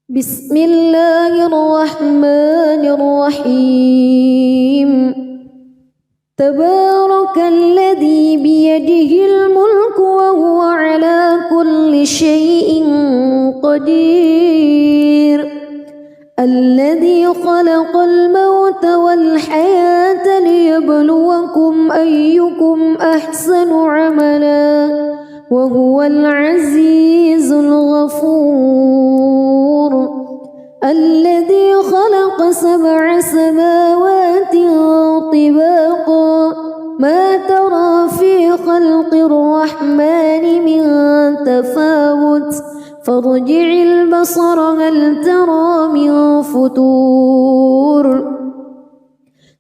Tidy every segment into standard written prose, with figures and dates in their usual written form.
بسم الله الرحمن الرحيم تبارك الذي بيده الملك وهو على كل شيء قدير الذي خلق الموت والحياة ليبلوكم أيكم أحسن عملا وهو العزيز الغفور الذي خلق 7 سماوات طباقا ما ترى في خلق الرحمن من تفاوت فارجع البصر هل ترى من فتور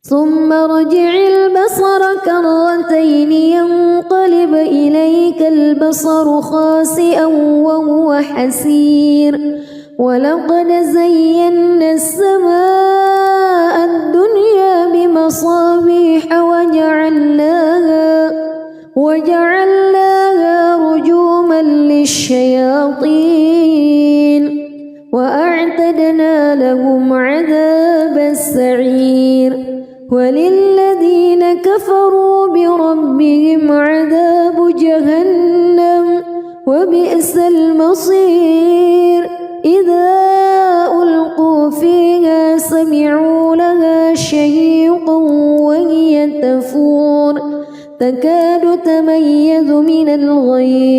ثم ارجع البصر كرتين ينقلب إليك البصر خاسئا وهو حسير ولقد زينا السماء الدنيا بمصابيح وجعلناها رجوما للشياطين وأعتدنا لهم عذاب السعير وللذين كفروا بربهم عذاب جهنم وبئس المصير إذا ألقوا فيها سمعوا لها شهيقا وهي تفور تكاد تميز من الغيظ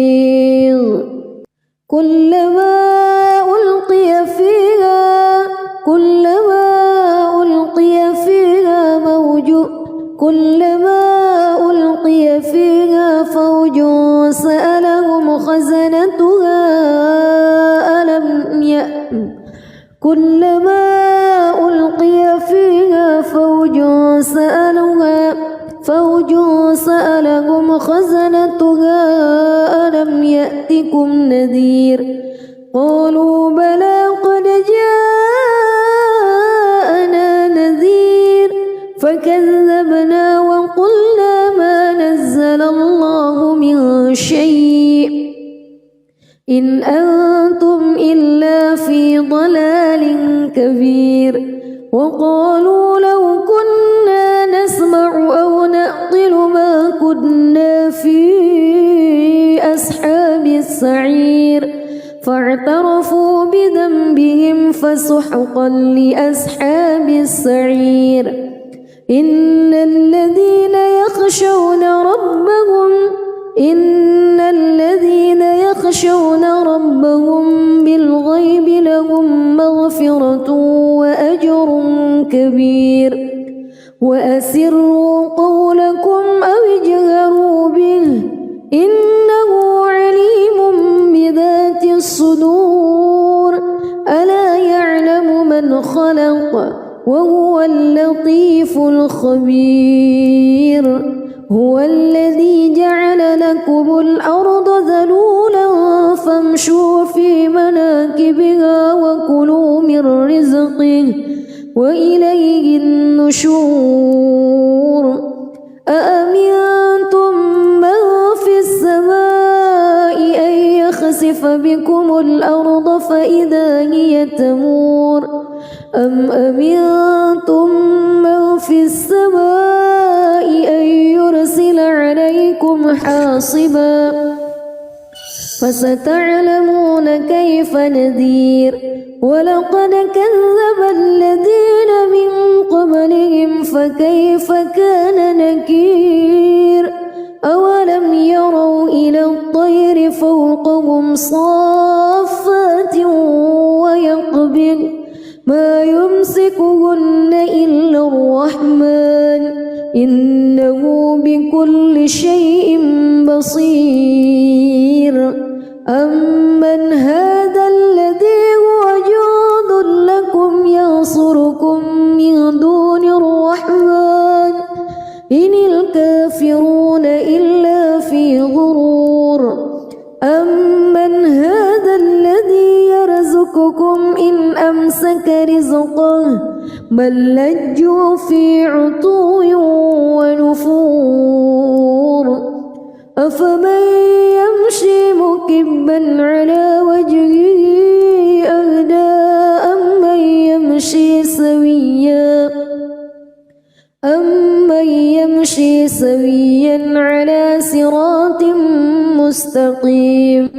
كلما ألقي فيها فوج سألهم خزنتها ألم يأتكم نذير قالوا بلى قد جاءنا نذير فكذبنا وقلنا ما نزل الله من شيء إن أنتم إلا في ضلال كبير وقالوا لو كنا نسمع أو نعقل ما كنا في أصحاب السعير فاعترفوا بذنبهم فسحقا لأصحاب السعير إن الذين يخشون ربهم بالغيب لهم مغفرة وأجر كبير وأسروا قولكم أو اجهروا به إنه عليم بذات الصدور ألا يعلم من خلق وهو اللطيف الخبير هو الذي جعل لكم الأرض ذلولا فامشوا في مناكبها وكلوا من رزقه وإليه النشور أأمنتم من في السماء أن يخسف بكم الأرض فإذا هي تمور أم أمنتم من في السماء أن يرسل عليكم حاصبا فستعلمون كيف نذير ولقد كذب الذين من قبلهم فكيف كان نكير أولم يروا إلى الطير فوقهم صافات ويقبض ما يمسكهن إلا الرحمن إنه بكل شيء بصير أمن هذا الذي هو جند لكم ينصركم من دون الرحمن إن الكافرون إلا في غرور أمن هذا الذي يرزقكم إن أمسك رزقه بل لجوا في عتو ونفور أفمن يمشي مكبا على وجهه أهدى سويا على صراط مستقيم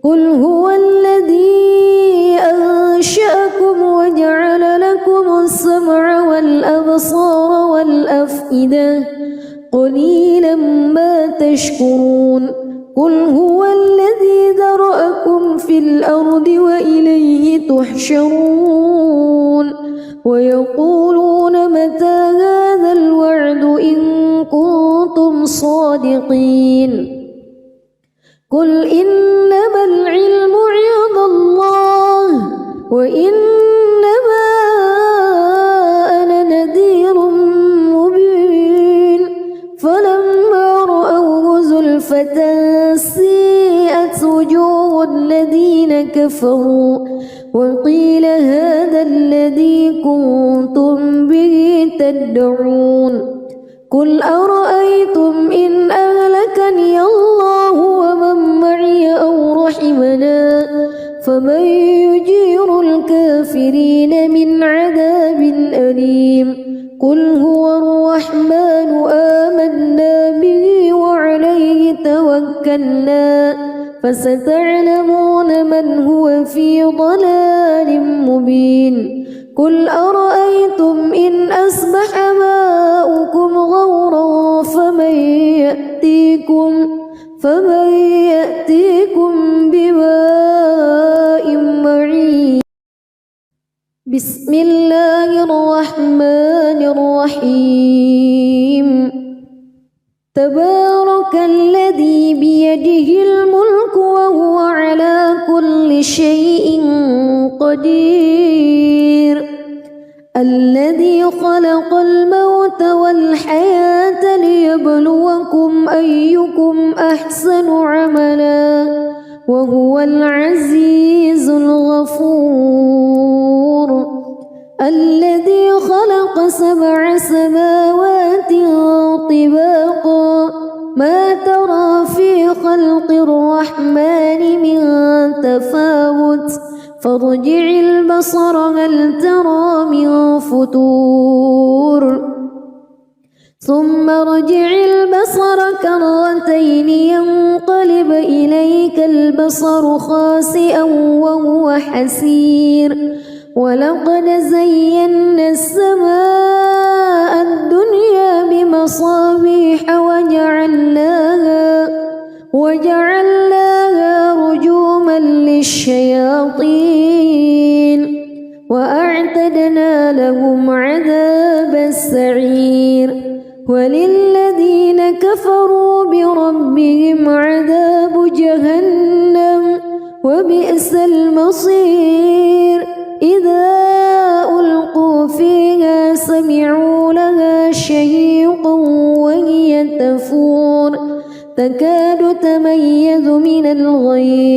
قل هو الذي أنشأكم وجعل لكم السمع والأبصار والأفئدة قليلا ما تشكرون قل هو الذي ذرأكم في الأرض وإليه تحشرون ويقولون متى هذا الوعد إن كنتم صادقين قل إنما العلم عند الله وإنما أنا نذير مبين فلما رأوه زلفة سيئت وجوه الذين كفروا وقيل هذا الذي كنتم به تدعون قل أرأيتم إن أهلكني الله ومن معي أو رحمنا فمن يجير الكافرين من عذاب أليم قل هو الرحمن آمنا به وعليه توكلنا فستعلمون من هو في ضلال مبين قل أرأيتم إن أصبح ماؤكم غورا فمن يأتيكم بماء معين بسم الله الرحمن الرحيم تبارك الذي بيده الملك وهو على كل شيء قدير الذي خلق الموت والحياة ليبلوكم أيكم أحسن عملا وهو العزيز الغفور الذي خلق 7 سماوات طباقا ما ترى في خلق الرحمن من تفاوت فارجع البصر هل ترى من فتور ثم ارجع البصر كرتين ينقلب إليك البصر خاسئا وهو حسير ولقد زينا السماء الدنيا بمصابيح وجعلناها رجوما للشياطين وأعتدنا لهم عذاب السعير وللذين كفروا بربهم عذاب جهنم وبئس المصير إذا ألقوا فيها سمعوا لها شهيقا وهي تفور تكاد تميز من الغيظ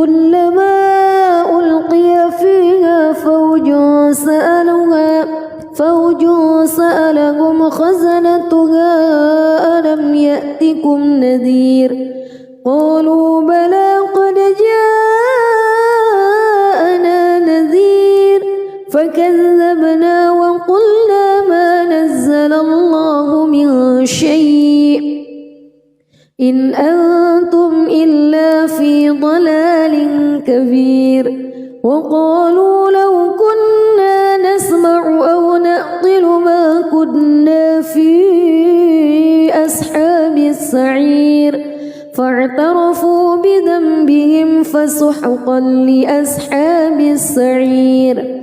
كلما ألقي فيها فوج سألهم خزنتها ألم يأتكم نذير قالوا بلى قد جاءنا نذير فكذبنا وقلنا ما نزل الله من شيء إن أنتم إلا في ضلال كبير وقالوا لو كنا نسمع أو نعقل ما كنا في أصحاب السعير فاعترفوا بذنبهم فسحقا لأصحاب السعير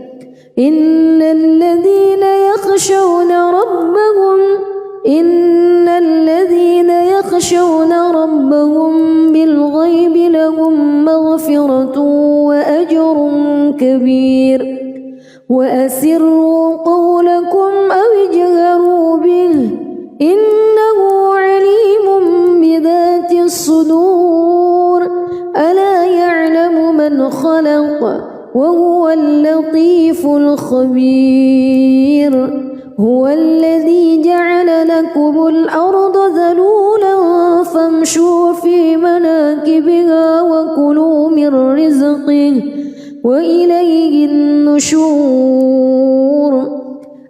إن الذين يخشون ربهم بالغيب لهم مغفرة وأجر كبير وأسروا قولكم أو اجهروا به إنه عليم بذات الصدور ألا يعلم من خلق وهو اللطيف الخبير هو الذي جعل لكم الأرض ذلولا فامشوا في مناكبها وكلوا من رزقه وإليه النشور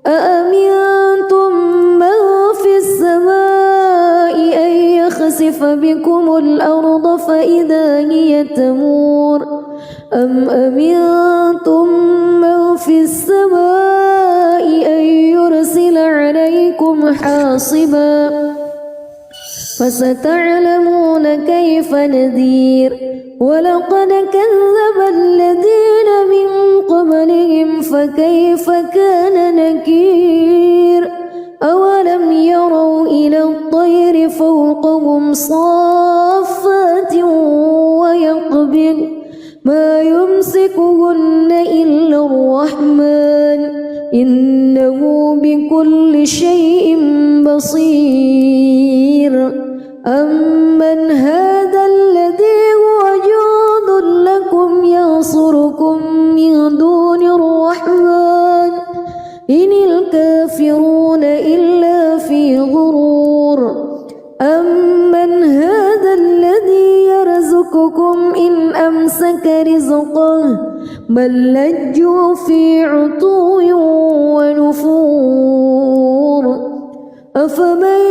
أأمنتم من في السماء أن يخسف بكم الأرض فإذا هي تمور أم أمنتم من في السماء أن يرسل عليكم حاصبا فستعلمون كيف نذير ولقد كذب الذين من قبلهم فكيف كان نكير أولم يروا إلى الطير فوقهم صافات ويقبض ما يمسكهن إلا الرحمن إنه بكل شيء بصير أمن هذا الذي هو جند لكم ينصركم من دون الرحمن إن الكافرون إلا في غرور أمن هذا الذي يرزقكم إن أمسك رزقه بل لجوا في عتو ونفور أفمن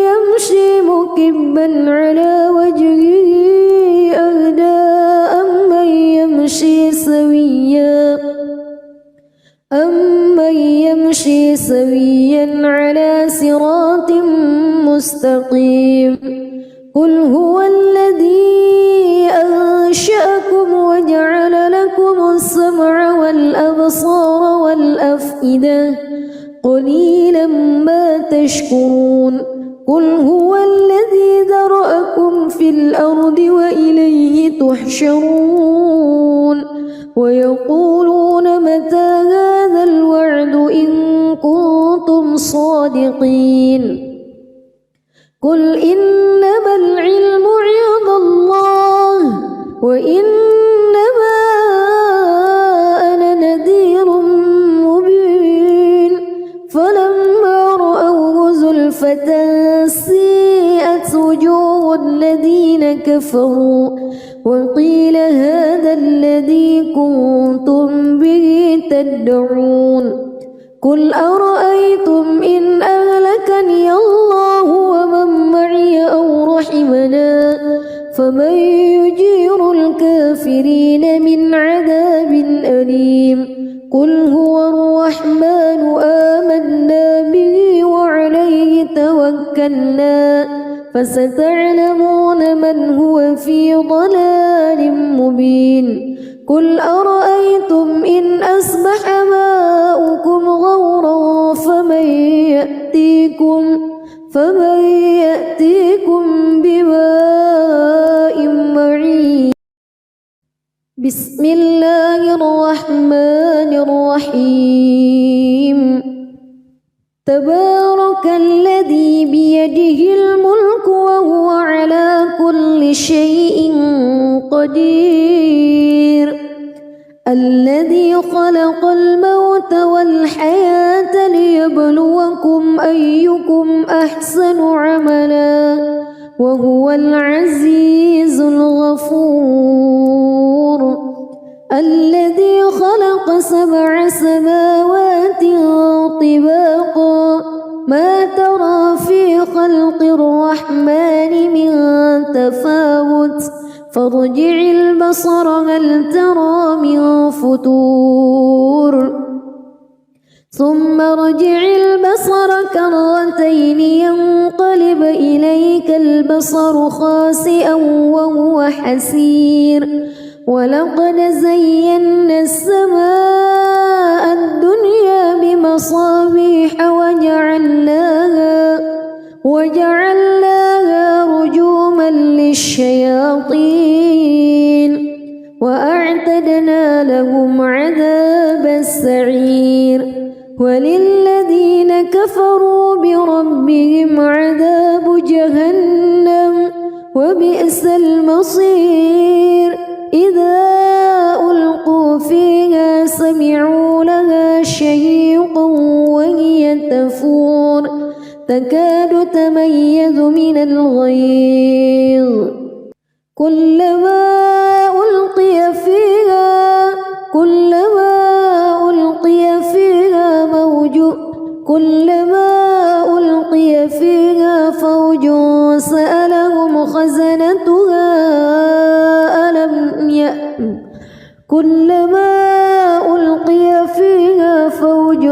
يمشي مكبا على وجهه أهدى أمن يمشي سويا على صراط مستقيم قل هو الذي أنشأكم وجعل لكم السمع والأبصار والأفئدة قليلا ما تشكرون قل هو الذي ذرأكم في الأرض وإليه تحشرون ويقولون متى هذا الوعد إن كنتم صادقين قل إنما العلم عند الله وإنما أنا نذير مبين فلما رأوه زلفة سيئت وجوه الذين كفروا وقيل هذا الذي كنتم به تدعون قل أرأيتم إن أهلكني الله ومن معي أو رحمنا فمن يجير الكافرين من عذاب أليم قل هو الرحمن آمنا به وعليه توكلنا فستعلمون من هو في ضلال مبين قل أرأيتم إن أصبح ماؤكم غورا فمن يأتيكم بماء معين بسم الله الرحمن الرحيم تبارك الذي بيده الملك وهو على كل شيء قدير الذي خلق الموت والحياة ليبلوكم أيكم أحسن عملا وهو العزيز الغفور الذي خلق 7 سماوات طباقا ما ترى في خلق الرحمن من تفاوت فارجع البصر هل ترى من فتور ثم ارجع البصر كرتين ينقلب إليك البصر خاسئا وهو حسير ولقد زينا السماء الدنيا بمصابيح وجعلناها رجوما للشياطين وأعتدنا لهم عذاب السعير وللذين كفروا بربهم عذاب جهنم وبئس المصير إذا ألقوا فيها كلما ألقي فيها فوج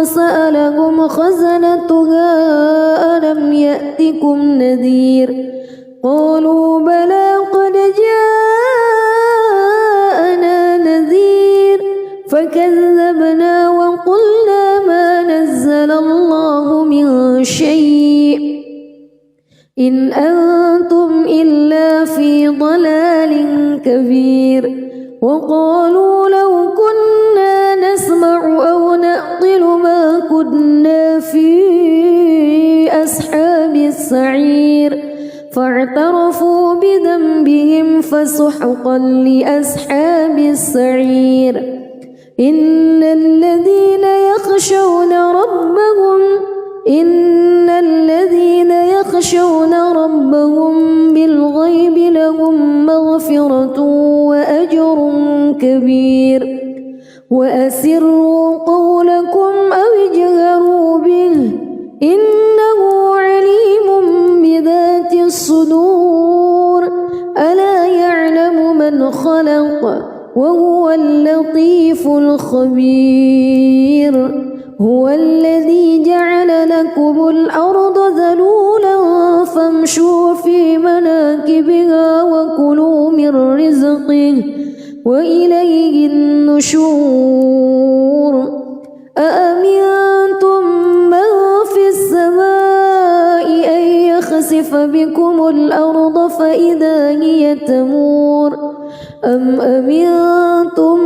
سألهم خزنتها ألم يأتكم نذير قالوا بلى قد جاءنا نذير فكذبنا وقلنا ما نزل الله من شيء إن أنتم إلا في ضلال كبير وقالوا لو كنا نسمع أو نعقل ما كنا في أصحاب السعير فاعترفوا بذنبهم فسحقا لأصحاب السعير إن الذين يخشون ربهم بالغيب لهم مغفرة وأجر كبير وأسروا قولكم أو اجهروا به إنه عليم بذات الصدور ألا يعلم من خلق وهو اللطيف الخبير هو الذي جعل لكم الأرض ذلولا فامشوا في مناكبها وكلوا من رزقه وإليه النشور أأمنتم من في السماء أن يخسف بكم الأرض فإذا هي تمور أم أمنتم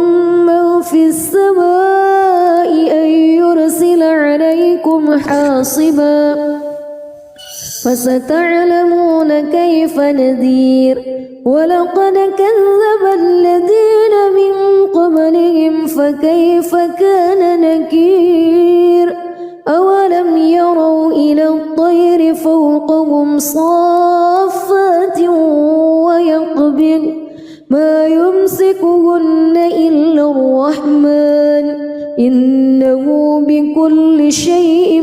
من في السماء أن يرسل عليكم حاصبا فستعلمون كيف نذير ولقد كذب الذين من قبلهم فكيف كان نكير أولم يروا إلى الطير فوقهم صافات ويقبض ما يمسكهن إلا الرحمن إنه بكل شيء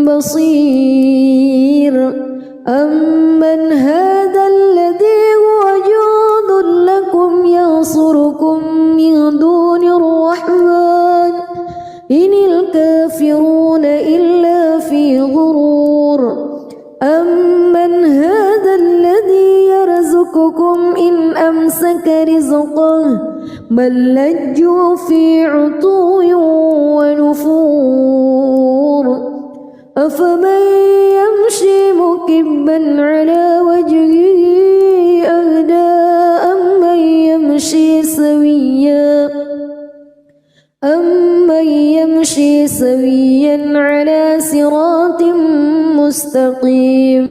بصير أمن هذا الذي هو جند لكم ينصركم من دون الرحمن إن الكافرون إلا في غرور أمن هذا الذي يرزقكم إن أمسك رزقه بل لجوا في عتو ونفور أفمن يمشي مكبا على وجهه أهدى أمن يمشي سويا على صراط مستقيم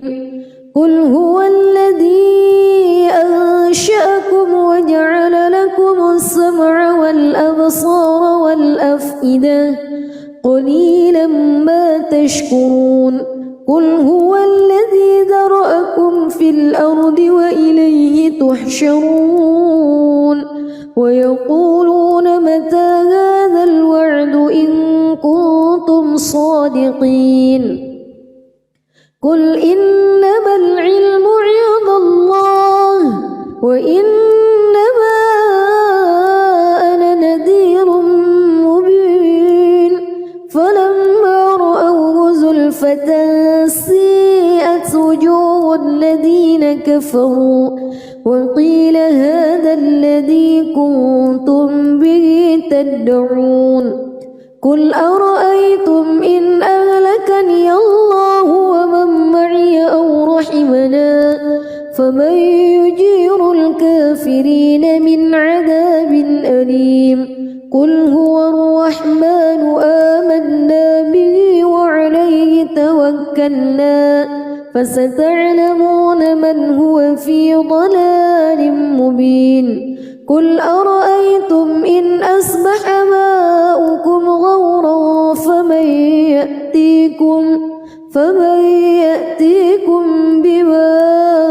قل هو الذي أنشأكم وجعل لكم السمع والأبصار والأفئدة قليلا ما تشكرون قل هو الذي ذرأكم في الأرض وإليه تحشرون ويقولون متى هذا الوعد إن كنتم صادقين قل إنما العلم عند الله وإنما أنا نذير مبين فلما رأوه زلفة سيئت وجوه الذين كفروا وقيل هذا الذي كنتم به تدعون قل أرأيتم إن أهلكني الله ومن معي أو رحمنا فمن يجير الكافرين من عذاب أليم قل هو الرحمن آمنا به وعليه توكلنا فستعلمون من هو في ضلال مبين قل أرأيتم إن أصبح ماؤكم غورا فمن يأتيكم بماء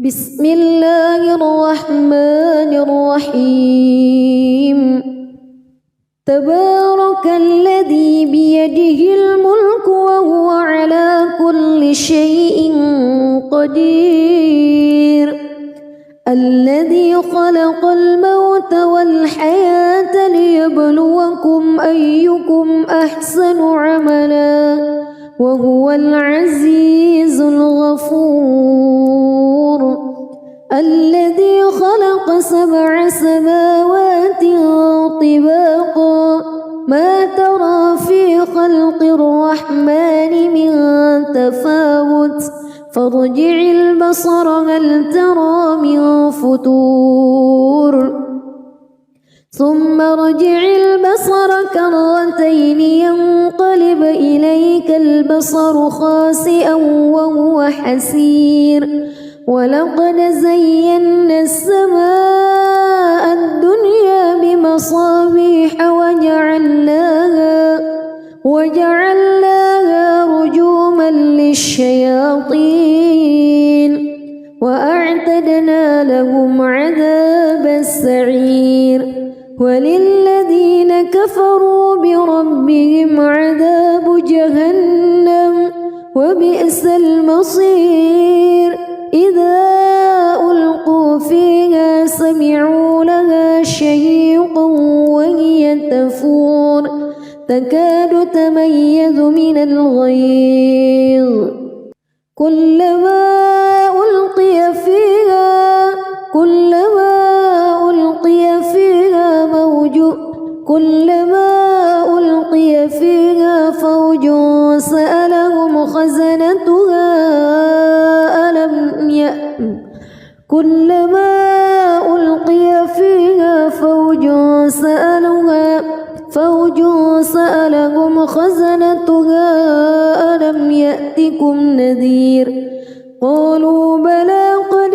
بسم الله الرحمن الرحيم تبارك الذي بيده الملك وهو على كل شيء قدير الذي خلق الموت والحياة ليبلوكم أيكم أحسن عملا وهو العزيز الغفور الذي خلق 7 سماوات طباقا ما ترى في خلق الرحمن من تفاوت فارجع البصر هل ترى من فتور ثم ارجع البصر كرتين ينقلب إليك البصر خاسئا وهو حسير ولقد زينا السماء الدنيا بمصابيح وجعلناها رجوما للشياطين وأعتدنا لهم عذاب السعير وللذين كفروا بربهم عذاب جهنم وبئس المصير إذا ألقوا فيها سمعوا لها شهيقا وهي تفور تكاد تميز من الغيظ كلما ألقي فيها فوج سألهم خزنتها ألم يأتكم نذير قالوا بلى قد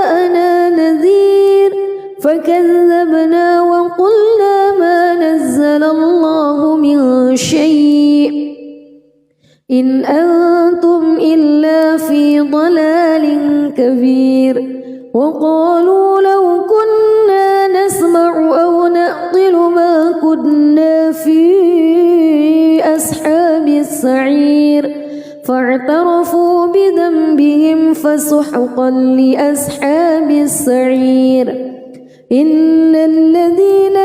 جاءنا نذير فكذبنا وقلنا ما نزل الله من شيء إن أنتم إلا في ضلال كبير وقالوا لو كنا نسمع أو نعقل ما كنا في أصحاب السعير فاعترفوا بذنبهم فسحقا لأصحاب السعير إن الذين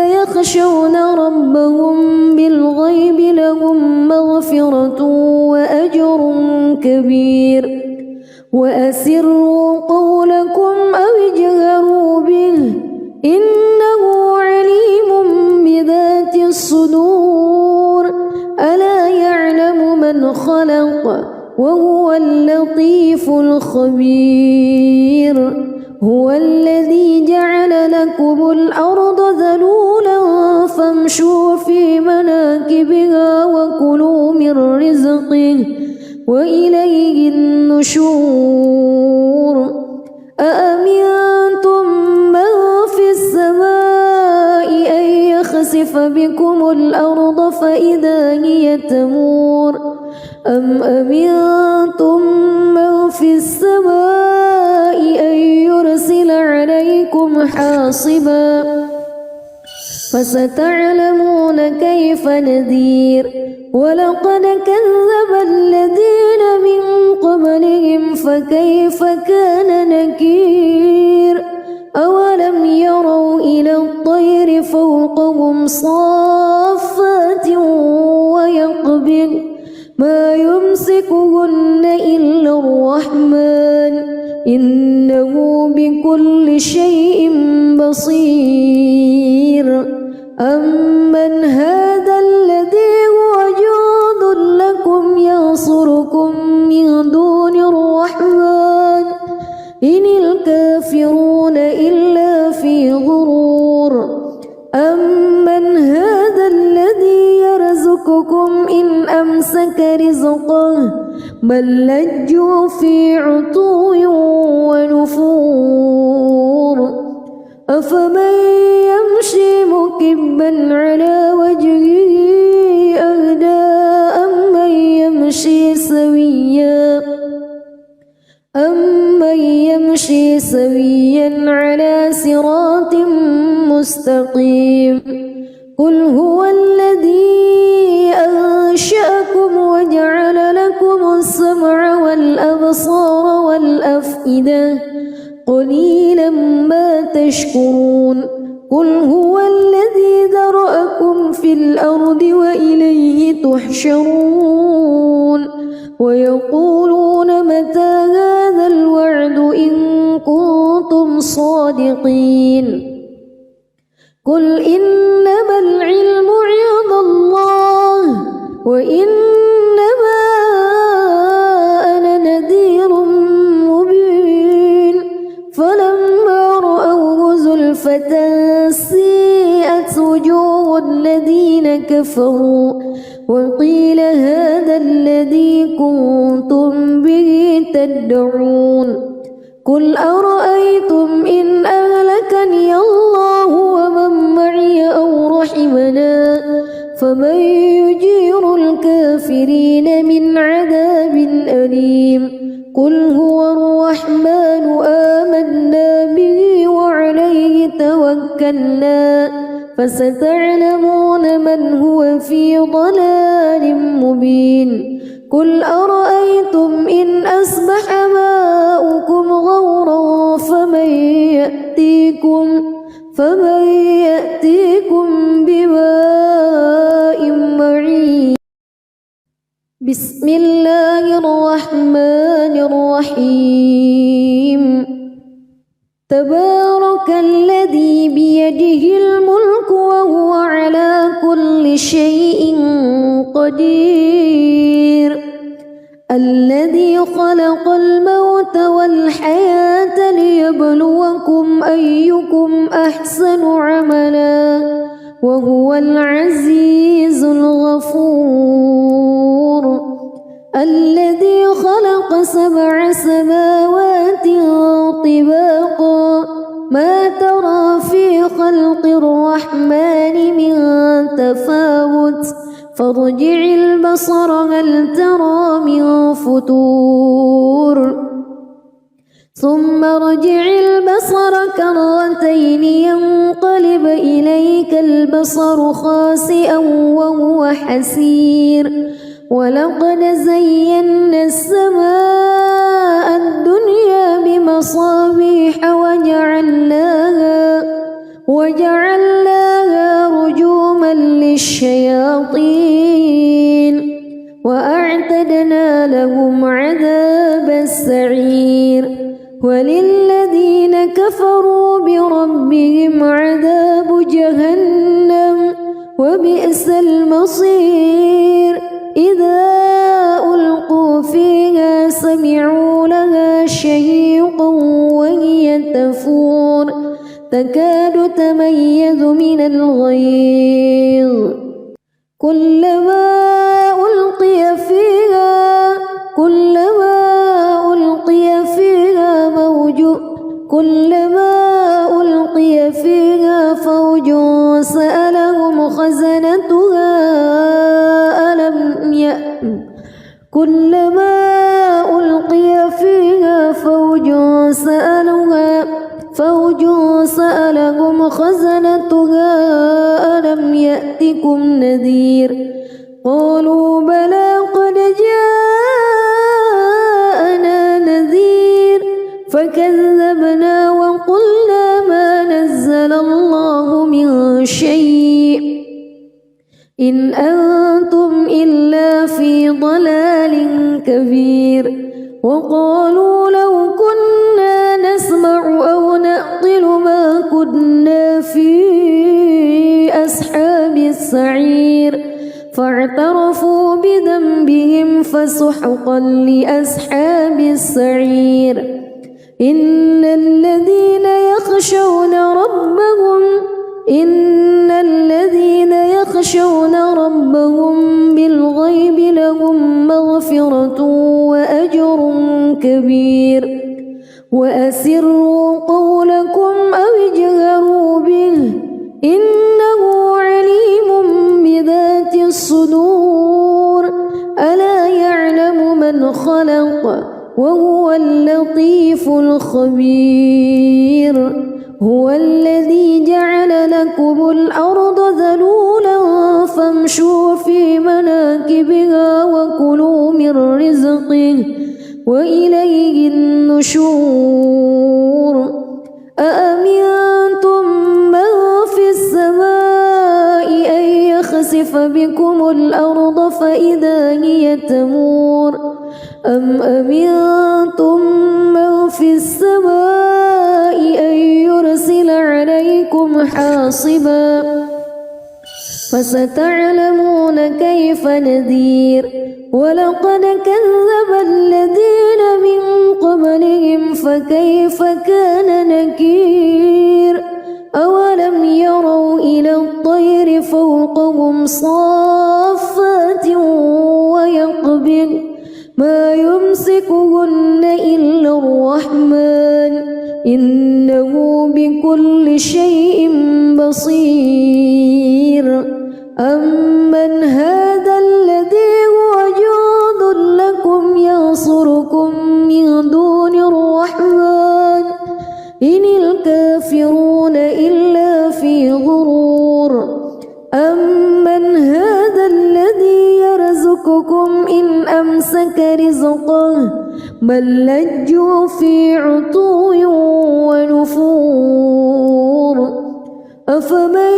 يخشون ربهم بالغيب لهم مغفرة وأجر كبير وأسروا قولكم أو اجهروا به إنه عليم بذات الصدور ألا يعلم من خلق وهو اللطيف الخبير هو الذي جعل لكم الأرض ذلولا فامشوا في مناكبها وكلوا من رزقه وإليه النشور أأمنتم من في السماء أن يخسف بكم الأرض فإذا هي تمور أم أمنتم من في السماء أن يرسل عليكم حاصبا فستعلمون كيف نذير ولقد كذب الذين من قبلهم فكيف كان نكير أولم يروا إلى الطير فوقهم صافات ويقبض ما يمسكهن إلا الرحمن إنه بكل شيء بصير أمن هذا الذي هو جند لكم ينصركم من دون الرحمن إن الكافرون إلا في غرور أمن هذا الذي يرزقكم إن أمسك رزقه بل لجوا في عتو ونفور أفمن يمشي مكبا على وجهه أهدى سويا على صراط مستقيم قل هو الذي أنشأكم وجعل لكم السمع والأبصار والأفئدة قليلا ما تشكرون قل هو الذي ذرأكم في الأرض وإليه تحشرون ويقولون متى هذا الوعد إن كنتم صادقين قل إنما العلم عند الله وإنما أنا نذير مبين فلما رأوه زلفة سيئت وجوه الذين كفروا وقيل هذا الذي كنتم به تدعون قل أرأيتم إن أهلكني الله ومن معي أو رحمنا فمن يجير الكافرين من عذاب أليم قل هو الرحمن آمنا به وعليه توكلنا فستعلمون من هو في ضلال مبين قل أرأيتم إن أصبح ماؤكم غورا فمن يأتيكم بماء معين بسم الله الرحمن الرحيم تبارك الذي بيده الملك وهو على كل شيء قدير الذي خلق الموت والحياة ليبلوكم أيكم أحسن عملا وهو العزيز الغفور الذي خلق 7 سماوات طباقا ما ترى في خلق الرحمن من تفاوت فارجع البصر هل ترى من فتور ثم ارجع البصر كرتين ينقلب إليك البصر خاسئا وهو حسير ولقد زينا السماء الدنيا بمصابيح وجعلناها رجوما للشياطين وأعتدنا لهم عذاب السعير وللذين كفروا بربهم عذاب جهنم وبئس المصير إذا ألقوا فيها سمعوا لها شهيقا وهي تفور تكاد تميز من الغيظ كلما ألقي فيها فوج سألهم خزنتها ألم يأتكم نذير قالوا بلى قد جاءنا نذير فكذبنا وقلنا ما نزل الله من شيء إن أنتم إلا في ضلال كبير وقالوا لو كنا نسمع أو نعقل ما كنا في أصحاب السعير فاعترفوا بذنبهم فسحقا لأصحاب السعير إن الذين يخشون ربهم بالغيب لهم مغفرة وأجر كبير وأسروا قولكم أو اجهروا به إنه عليم بذات الصدور ألا يعلم من خلق وهو اللطيف الخبير هو الذي جعل لكم الأرض ذلولا فامشوا في مناكبها وكلوا من رزقه وإليه النشور أأمنتم من في السماء أن يخسف بكم الأرض فإذا هي تمور أم أمنتم من في السماء أن يرسل عليكم حاصبا فستعلمون كيف نذير ولقد كذب الذين من قبلهم فكيف كان نكير أولم يروا إلى الطير فوقهم صافات ويقبض ما يمسكهن إلا الرحمن إنه بكل شيء بصير أمن هذا الذي هو جند لكم ينصركم من دون الرحمن إن الكافرون إلا في غرور أمن هذا الذي يرزقكم إن أمسك رزقه بل لجوا في عتو ونفور أفمن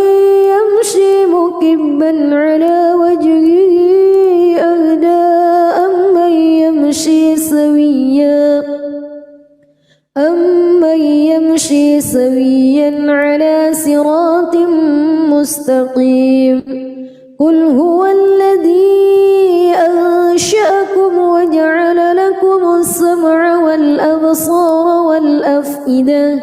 يمشي مكبا على وجهه أهدى أمن يمشي سويا على صراط مستقيم قل هو الذي أنشأكم وجعل لكم السمع والأبصار والأفئدة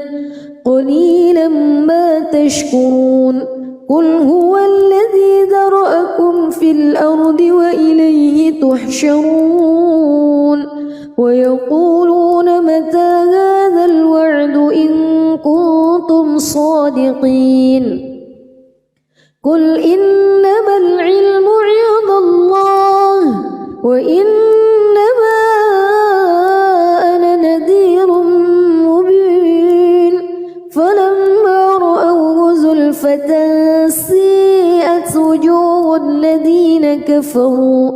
قليلا ما تشكرون قل هو الذي ذرأكم في الأرض وإليه تحشرون ويقولون متى هذا الوعد إن كنتم صادقين قل إنما العلم عند الله وإنما أنا نذير مبين فلما رأوه زلفة سيئت وجوه الذين كفروا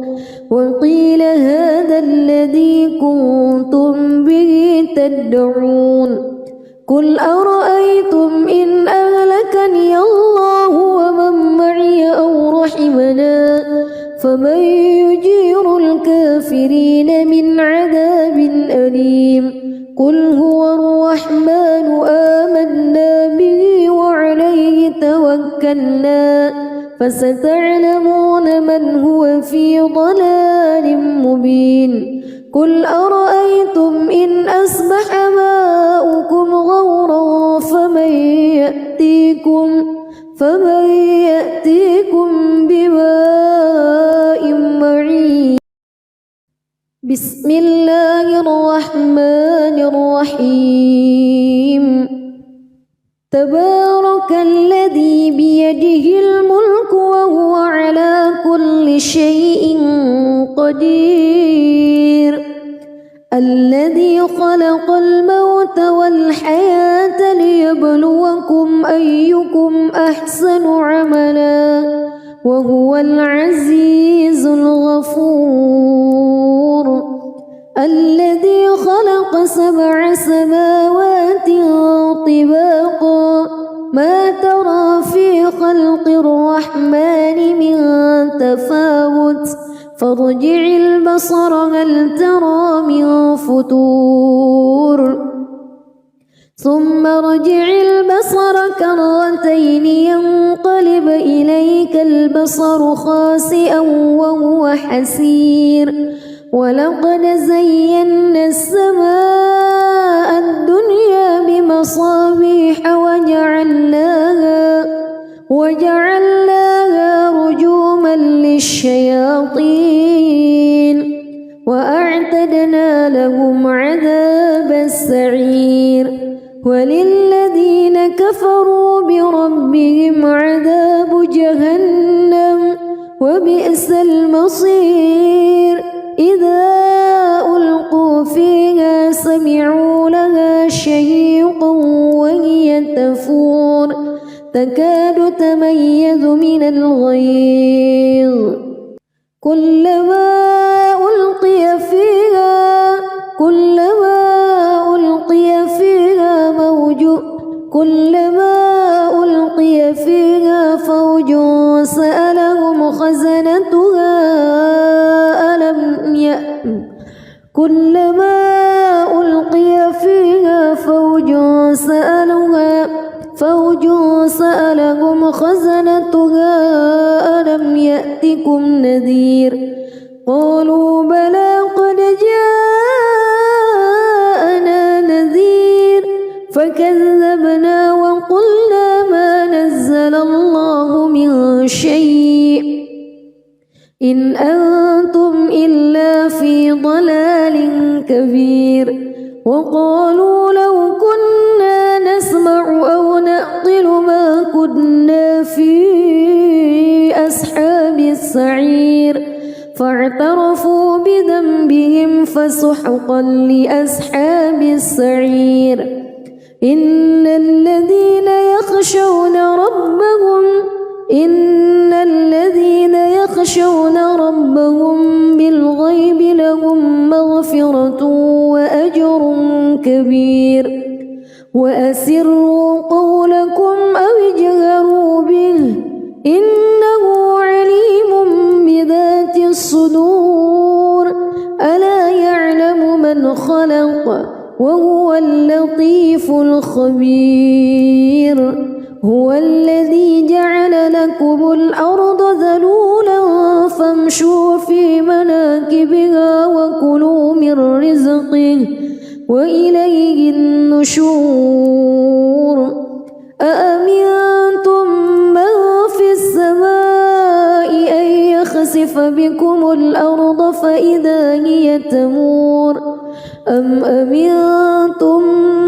وقيل هذا الذي كنتم به تدعون قل أرأيتم إن أهلكني الله ومن معي أو رحمنا فمن يجير الكافرين من عذاب أليم قل هو الرحمن آمنا به وعليه توكلنا فستعلمون من هو في ضلال مبين قل أرأيتم إن أصبح ماؤكم غورا فمن يأتيكم بماء معين بسم الله الرحمن الرحيم تبارك الذي بيده الملك وهو على كل شيء قدير الذي خلق الموت والحياة ليبلوكم أيكم أحسن عملا وهو العزيز الغفور الذي خلق 7 سماوات طباقا ما ترى في خلق الرحمن من تفاوت فارجع البصر هل ترى من فطور ثم ارجع البصر كرتين ينقلب إليك البصر خاسئا وهو حسير ولقد زينا السماء الدنيا بمصابيح وجعلناها رجوما للشياطين وأعتدنا لهم عذاب السعير وللذين كفروا بربهم عذاب جهنم وبئس المصير إذا ألقوا فيها من الغيظ كلما ألقي فيها فوج سألهم خزنتها ألم يأتكم نذير قالوا بلى قد جاءنا نذير فكذبنا وقلنا ما نزل الله من شيء إن أنتم إلا في ضلال كبير وقالوا لو كنا نسمع أو نعقل ما كنا في أصحاب السعير فاعترفوا بذنبهم فسحقا لأصحاب السعير إن الذين يخشون ربهم بالغيب لهم مغفرة وأجر كبير وأسروا قولكم أو اجهروا به إنه عليم بذات الصدور ألا يعلم من خلق وهو اللطيف الخبير هو الذي جعل لكم الأرض ذلولا فامشوا في مناكبها وكلوا من رزقه وإليه النشور أأمنتم من في السماء أن يخسف بكم الأرض فإذا هي تمور أم أمنتم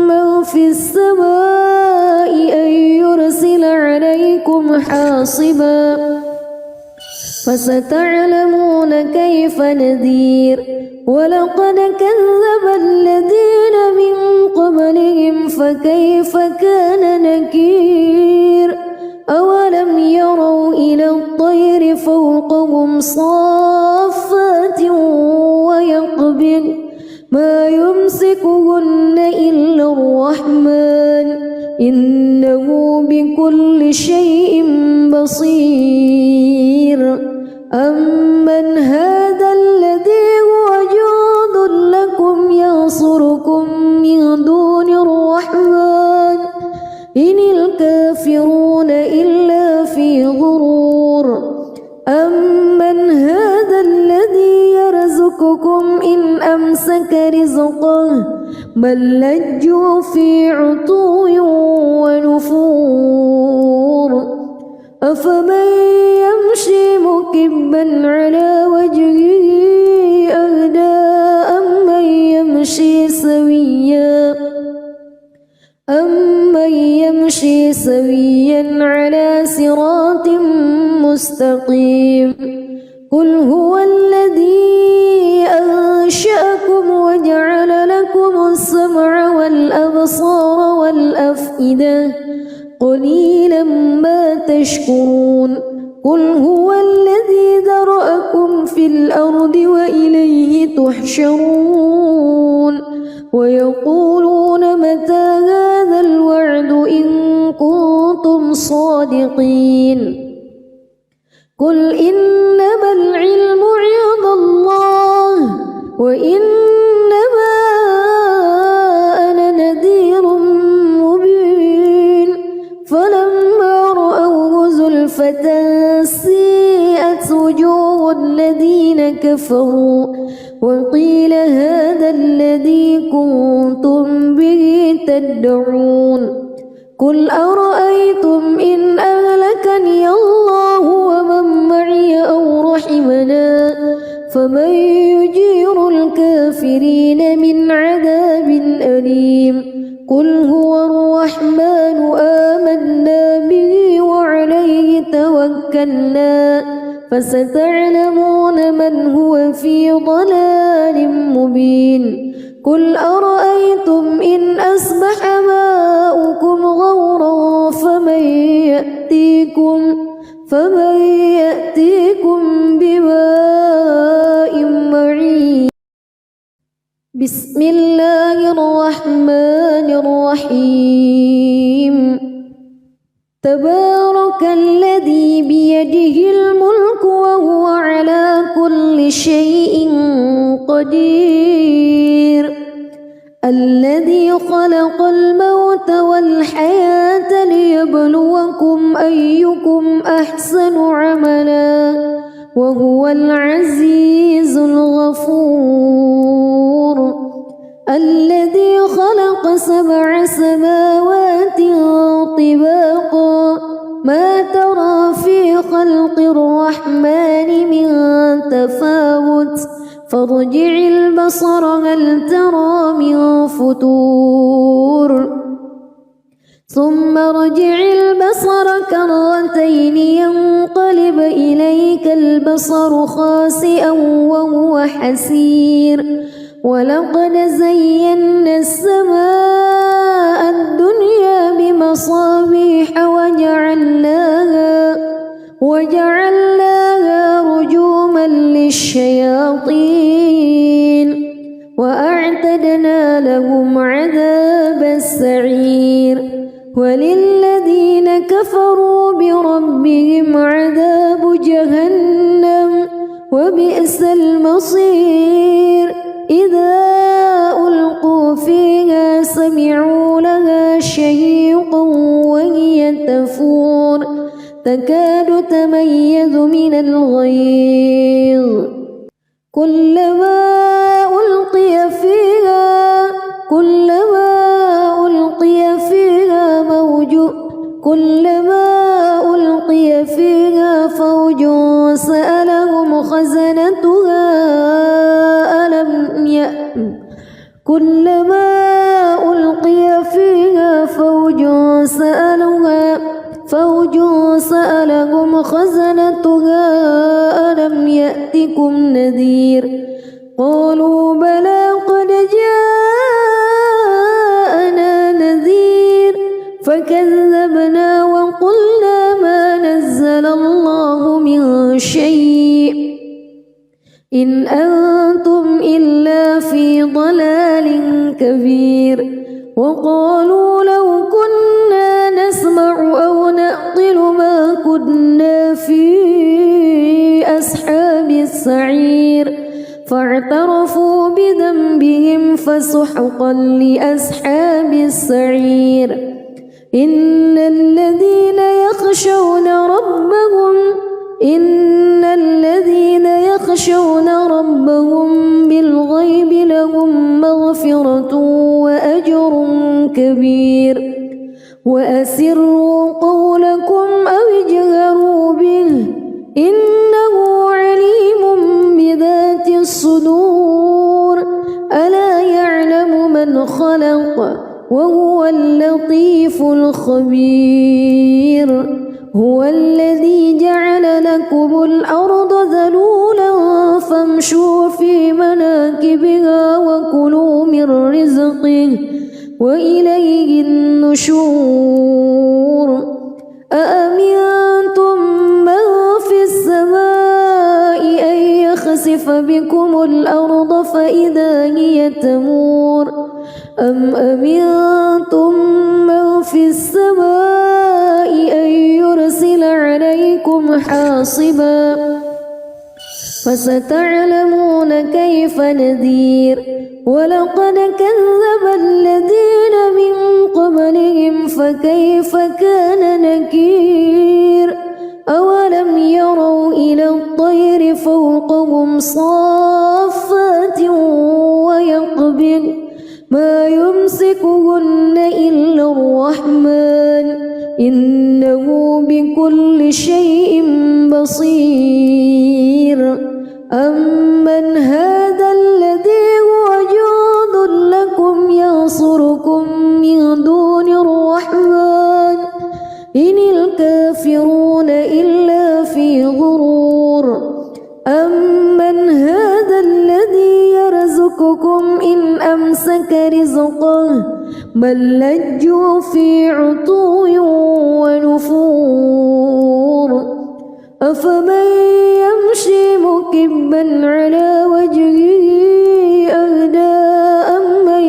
من في السماء أن يرسل عليكم حاصبا فستعلمون كيف نذير ولقد كذب الذين من قبلهم فكيف كان نكير أولم يروا إلى الطير فوقهم صافات ويقبض ما يمسكهن إلا الرحمن إنه بكل شيء بصير أمن هذا الذي هو جند لكم ينصركم من دون الرحمن إن الكافرون إلا في غرور أمن هذا الذي يرزقكم إن أمسك رزقه بل لجوا في عتو ونفور أفمن يمشي مكبا على وجهه أهدى أمن يمشي سويا على صراط مستقيم قل هو الذي أنشأكم وجعل لكم السمع والأبصار والأفئدة قليلا ما تشكرون قل هو الذي ذرأكم في الأرض وإليه تحشرون ويقولون متى هذا الوعد إن كنتم صادقين قل إنما العلم عند الله وإنما أنا نذير مبين فلما رأوه زلفة سيئت وجوه الذين كفروا وقيل هذا الذي كنتم به تدعون قل أرأيتم إن أهلكني الله ومن معي أو رحمنا فمن يجير الكافرين من عذاب أليم قل هو الرحمن آمنا به وعليه توكلنا فستعلمون من هو في ضلال مبين قل أرأيتم إن أصبح ماؤكم غورا فمن يأتيكم بماء معين. بسم الله الرحمن الرحيم. تبارك الذي بيده الملك وهو على كل شيء قدير. الذي خلق الموت والحياة ليبلوكم أيكم أحسن عملا وهو العزيز الغفور. الذي خلق 7 سماوات طباقا ما ترى في خلق الرحمن من تفاوت فارجع البصر هل ترى من فتور ثم ارجع البصر كرتين ينقلب إليك البصر خاسئا وهو حسير. ولقد زينا السماء الدنيا بمصابيح وجعلناها رجوما للشياطين وأعتدنا لهم عذاب السعير. وللذين كفروا بربهم عذاب جهنم وبئس المصير. إذا ألقوا فيها سمعوا لها شهيقا وهي تفور تكاد تميز من الغيظ كلما ألقي فيها فوج سألهم خزنتها كلما ألقي فيها فوج سألهم خزنتها ألم يأتكم نذير قالوا بلى قد جاءنا نذير فكذبنا وقلنا ما نزل الله من شيء إن أنتم إلا في ضلال كبير. وقالوا لو كنا نسمع أو نعقل ما كنا في أصحاب السعير فاعترفوا بذنبهم فسحقا لأصحاب السعير. إن الذين يخشون ربهم بالغيب لهم مغفرة وأجر كبير. وأسروا قولكم أو اجهروا به إنه عليم بذات الصدور. ألا يعلم من خلق وهو اللطيف الخبير. هو الذي جعل لكم الأرض ذلولا فامشوا في مناكبها وكلوا من رزقه وإليه النشور. أأمنتم من في السماء أن يخسف بكم الأرض فإذا هي تمور أم أمنتم من في السماء أن يرسل عليكم حاصبا فستعلمون كيف نذير. ولقد كذب الذين من قبلهم فكيف كان نكير. أولم يروا إلى الطير فوقهم صافات ويقبض ما يمسكهن إلا الرحمن إنه بكل شيء بصير. أمن هذا الذي هو جند لكم ينصركم من دون الرحمن إن الكافرون إلا في غرور. أمن هذا الذي يرزقكم إن أمسك رزقه بل لجوا في عتو ونفور. أفمن يمشي مكبا على وجهه أهدى أمن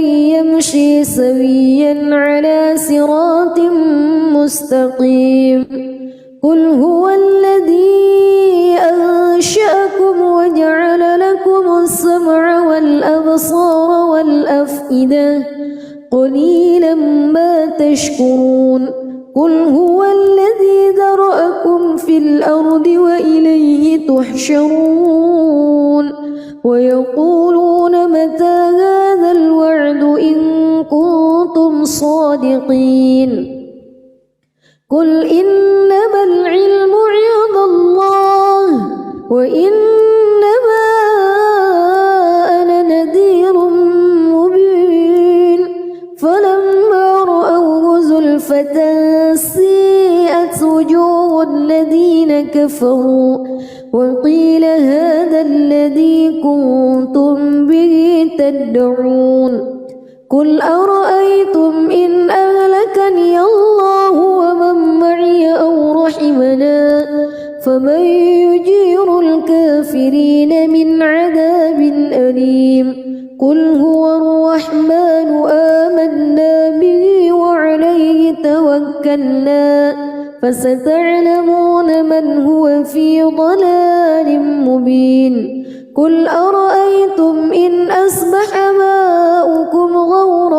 يمشي سويا على صراط مستقيم قل هو الذي أنشأكم وجعل لكم السمع والأبصار والأفئدة قليلا ما تشكرون قل هو الذي ذرأكم في الأرض وإليه تحشرون ويقولون متى هذا الوعد إن كنتم صادقين قل إنما العلم عند الله وإنما أنا نذير مبين فلما رأوه زلفة سيئت وجوه الذين كفروا وقيل هذا الذي كنتم به تدعون قل أرأيتم إن أهلكني الله ومن معي أو رحمنا فمن يجير الكافرين من عذاب أليم قل هو الرحمن آمنا به وعليه توكلنا فستعلمون من هو في ضلال مبين قل أرأيتم إن أصبح ماؤكم غورا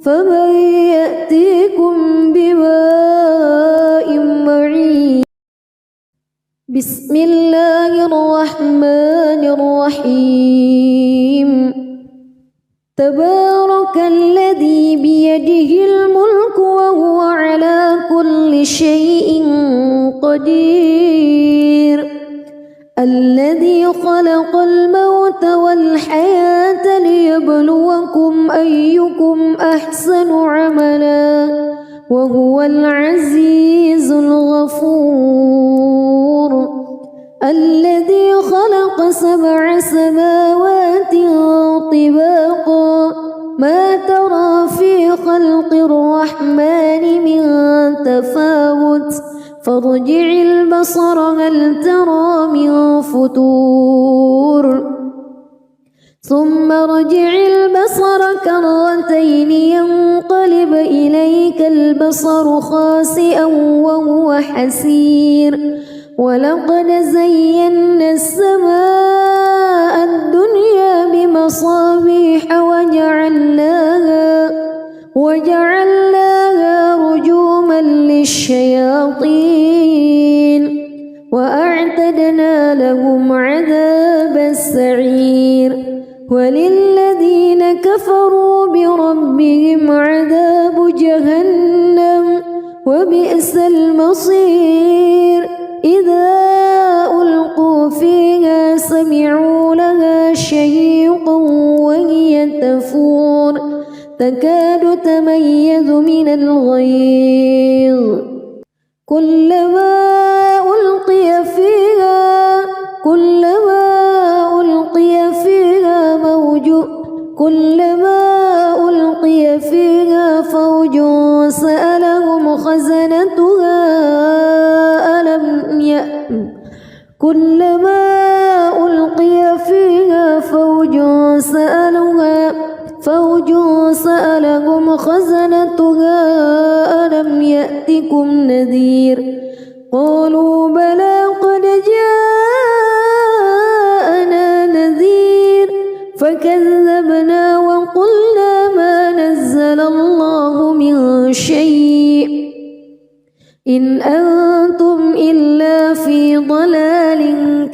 فمن يأتيكم بماء معين بسم الله الرحمن الرحيم تبارك الذي بيده الملك وهو على كل شيء قدير الذي خلق الموت والحياة ليبلوكم أيكم أحسن عملا وهو العزيز الغفور الذي خلق 7 سماوات طباقا ما ترى في خلق الرحمن من تفاوت فارجع البصر هل ترى من فطور ثم ارجع البصر كرتين ينقلب إليك البصر خاسئا وهو حسير ولقد زينا السماء الدنيا بمصابيح وجعلناها رجوما للشياطين وأعتدنا لهم عذاب السعير وللذين كفروا بربهم عذاب جهنم وبئس المصير إذا ألقوا فيها سمعوا لها شهيقا وهي تفور تكاد تميز من الغيظ كلما ألقي فيها فوج سألهم خزنتها كلما ألقي فيها فوج سألهم خزنتها ألم يأتكم نذير قالوا بلى قد جاءنا نذير فكذبنا وقلنا ما نزل الله من شيء إن أنتم إلا في ضلال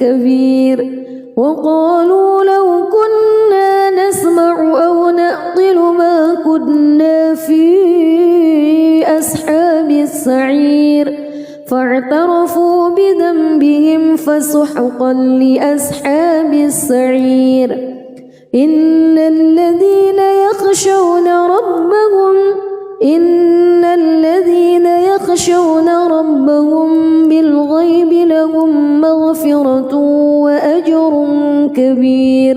كبير وقالوا لو كنا نسمع أو نعقل ما كنا في أصحاب السعير فاعترفوا بذنبهم فسحقا لأصحاب السعير إن الذين يخشون ربهم بالغيب لهم مغفرة وأجر كبير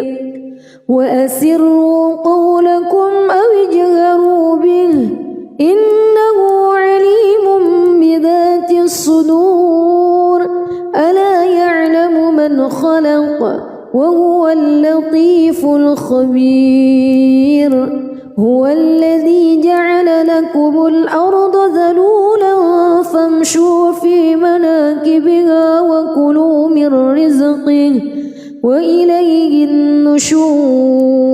وأسروا قولكم أو اجهروا وهو اللطيف الخبير هو الذي جعل لكم الأرض ذلولا فامشوا في مناكبها وكلوا من رزقه وإليه النشور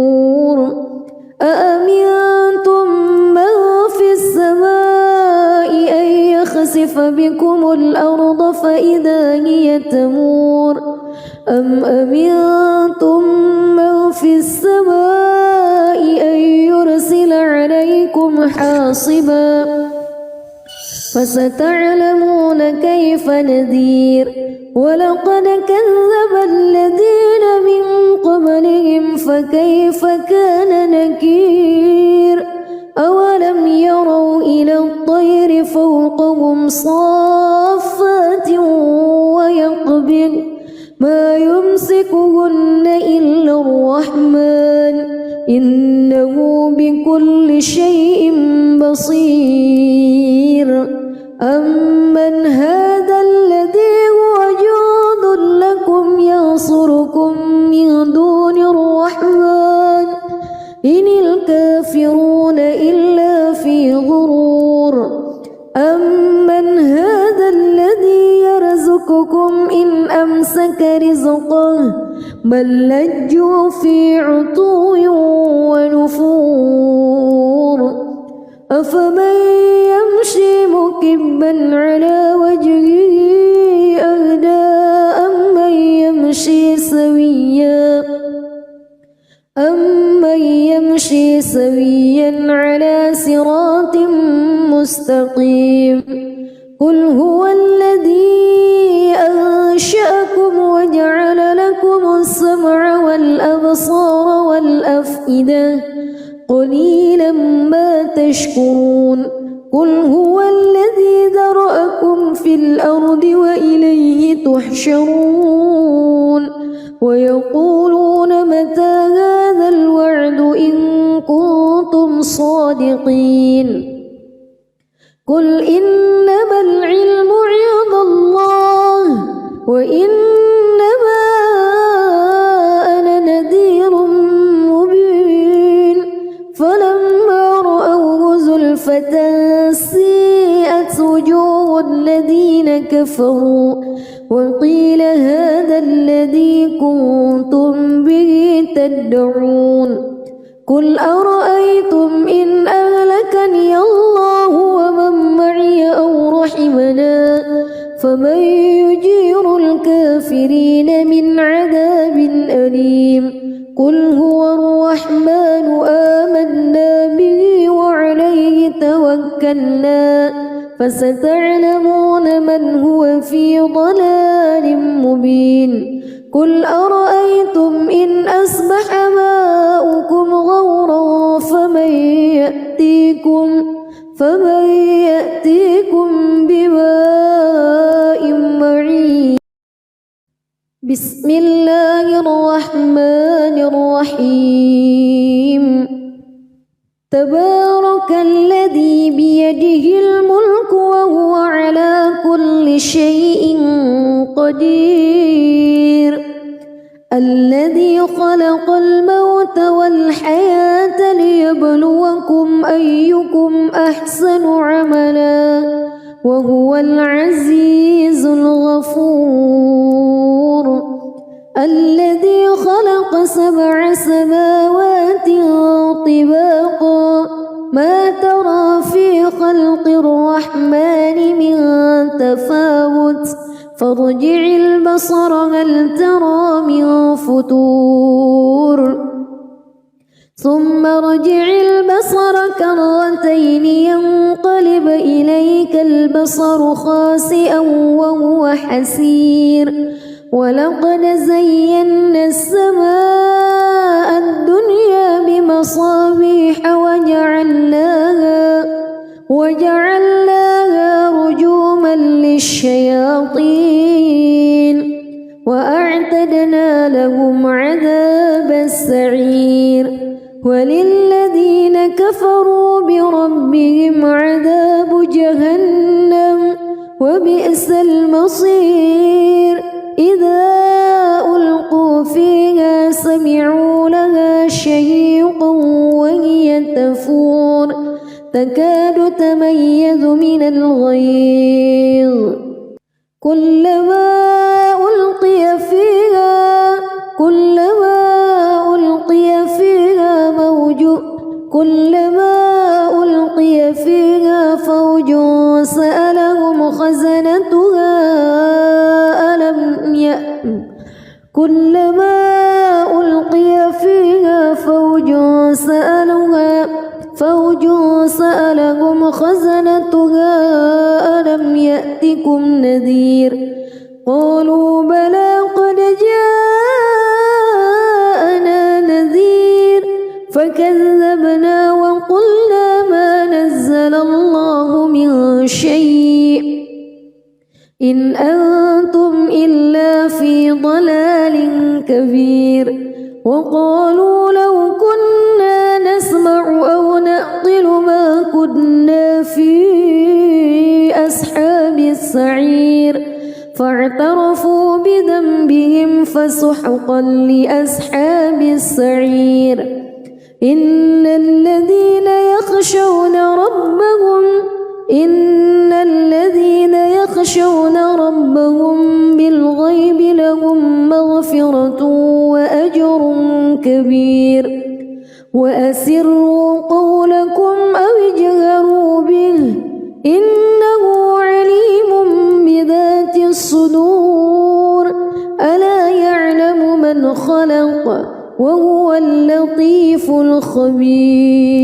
أأمنتم من في السماء أن يخسف بكم الأرض فإذا هي تمور أم أمنتم من في السماء أن يرسل عليكم حاصبا فستعلمون كيف نذير ولقد كذب الذين من قبلهم فكيف كان نكير أولم يروا إلى الطير فوقهم صافات ويقبض ما يمسكهن إلا الرحمن إنه بكل شيء بصير أمن هذا الذي هو جند لكم ينصركم من دون الرحمن إن الكافرون إلا في غرور أمن هذا الذي يرزقكم إن أمسك رزقه بل لجوا في عتو ونفور أفمن يمشي مكبا على وجهه أهدى أمن يمشي سويا على صراط مستقيم قل هو الذي أنشأكم وجعل لكم السمع والأبصار والأفئدة قليلا ما تشكرون قل هو الذي ذرأكم في الأرض وإليه تحشرون ويقولون متى هذا الوعد إن كنتم صادقين قل إنما العلم عند الله وإنما أنا نذير مبين فلما رأوه زلفة سيئت وجوه الذين كفروا وقيل هذا الذي كنتم به تدعون قل أرأيتم إن أهلكني الله ومن معي أو رحمنا فمن يجير الكافرين من عذاب أليم قل هو الرحمن آمنا به وعليه توكلنا فستعلمون من هو في ضلال مبين قل أرأيتم إن أصبح ماؤكم غورا فمن يأتيكم بماء معين بسم الله الرحمن الرحيم تبارك الذي بيده الملك وهو على كل شيء قدير الذي خلق الموت والحياة ليبلوكم أيكم أحسن عملا وهو العزيز الغفور الذي خلق 7 سماوات طباقا ما ترى في خلق الرحمن من تفاوت فارجع البصر هل ترى من فتور ثم ارجع البصر كرتين ينقلب إليك البصر خاسئا وهو حسير ولقد زينا السماء الدنيا بمصابيح وجعلناها رجوما للشياطين وأعتدنا لهم عذاب السعير وللذين كفروا بربهم عذاب جهنم وبئس المصير إذا ألقوا فيها تكاد تميز من الغيظ كلما ألقي فيها فوج سألهم خزنتها ألم يأتكم نذير قالوا بلى قد جاءنا نذير فكذبنا وقلنا ما نزل الله من شيء إن أنتم إلا في ضلال كبير وقالوا لو كنا نسمع أو نعقل ما كنا في أصحاب السعير فاعترفوا بذنبهم فسحقا لأصحاب السعير إن الذين يخشون ربهم بالغيب لهم مغفرة وأجر كبير وأسروا قولكم أو اجهروا به إنه عليم بذات الصدور ألا يعلم من خلق وهو اللطيف الخبير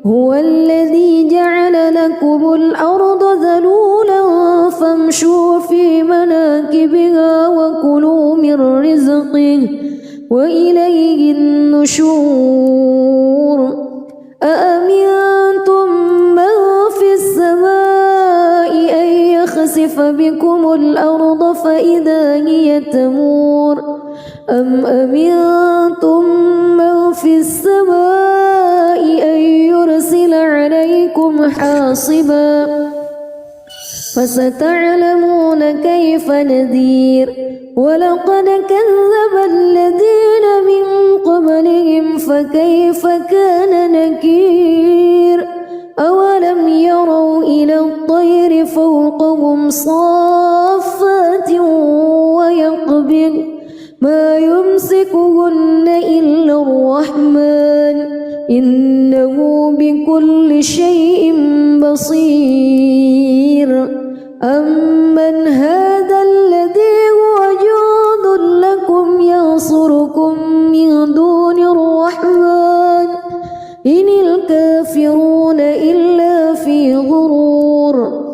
هو الذي جعل لكم الأرض ذلولا فامشوا في مناكبها وكلوا من رزقه وإليه النشور أأمنتم من في السماء أن يخسف بكم الأرض فإذا هي تمور أم أمنتم من في السماء أن يرسل عليكم حاصبا فستعلمون كيف نذير ولقد كذب الذين من قبلهم فكيف كان نكير أولم يروا إلى الطير فوقهم صافات ويقبض ما يمسكهن إلا الرحمن إنه بكل شيء بصير أمن هذا الذي هو جند لكم ينصركم من دون الرحمن إن الكافرون إلا في غرور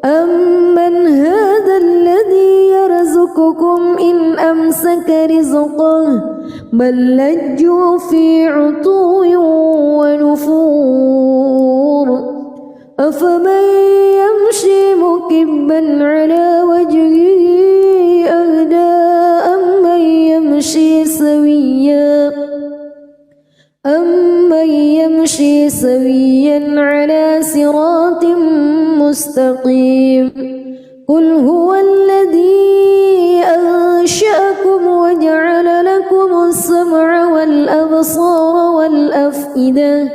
أمن هذا الذي يرزقكم إن أمسك رزقه بل لجوا في عتو ونفور أفمن يمشي مكبا على وجهه أهدى أمن يمشي سويا على صراط مستقيم قل هو الذي أنشأكم وجعل لكم السمع والأبصار والأفئدة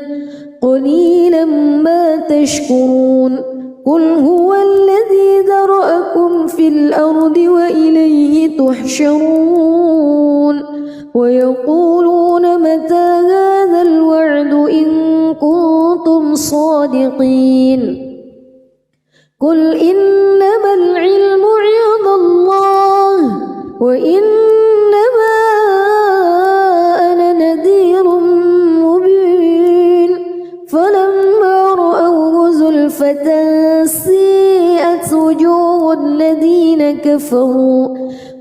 قليلا ما تشكرون قل هو الذي ذرأكم في الأرض وإليه تحشرون ويقولون متى هذا الوعد إن كنتم صادقين قل إنما العلم عند الله وإنما أنا نذير مبين فلما رأوه زلفة سيئت وجوه الذين كفروا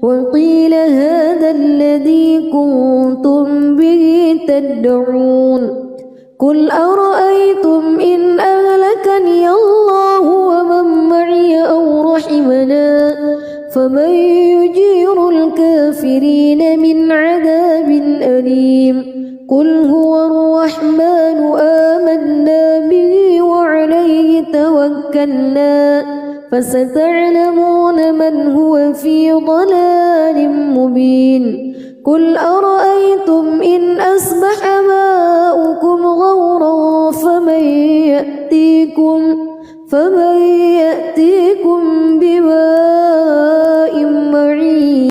وقيل هذا الذي كنتم به تدعون قل أرأيتم إن أهلكني الله ومن معي أو رحمنا فمن يجير الكافرين من عذاب أليم قل هو الرحمن آمنا به وعليه توكلنا فستعلمون من هو في ضلال مبين قل أرأيتم إن أصبح ماؤكم غورا فمن يأتيكم بماء معين.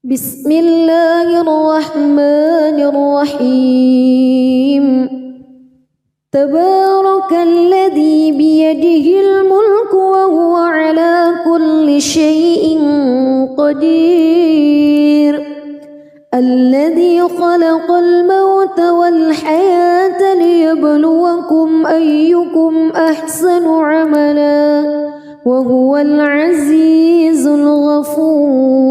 بسم الله الرحمن الرحيم. تبارك الذي بيده الملك وهو على كل شيء قدير. الذي خلق الموت والحياة ليبلوكم أيكم أحسن عملا وهو العزيز الغفور.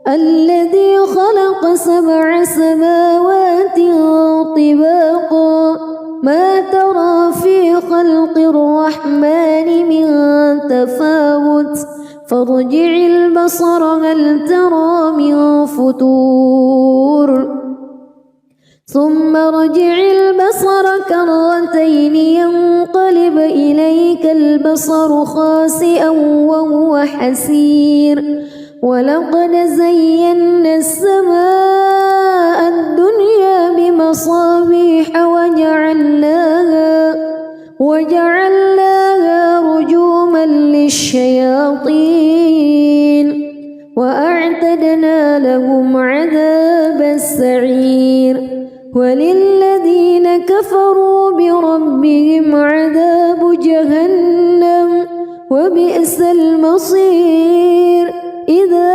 الذي خلق 7 سماوات طباقا ما ترى في خلق الرحمن من تفاوت فارجع البصر هل ترى من فتور ثم ارجع البصر كرتين ينقلب إليك البصر خاسئا وهو حسير. ولقد زينا السماء الدنيا بمصابيح وجعلناها رجوما للشياطين وأعتدنا لهم عذاب السعير. وللذين كفروا بربهم عذاب جهنم وبئس المصير. إذا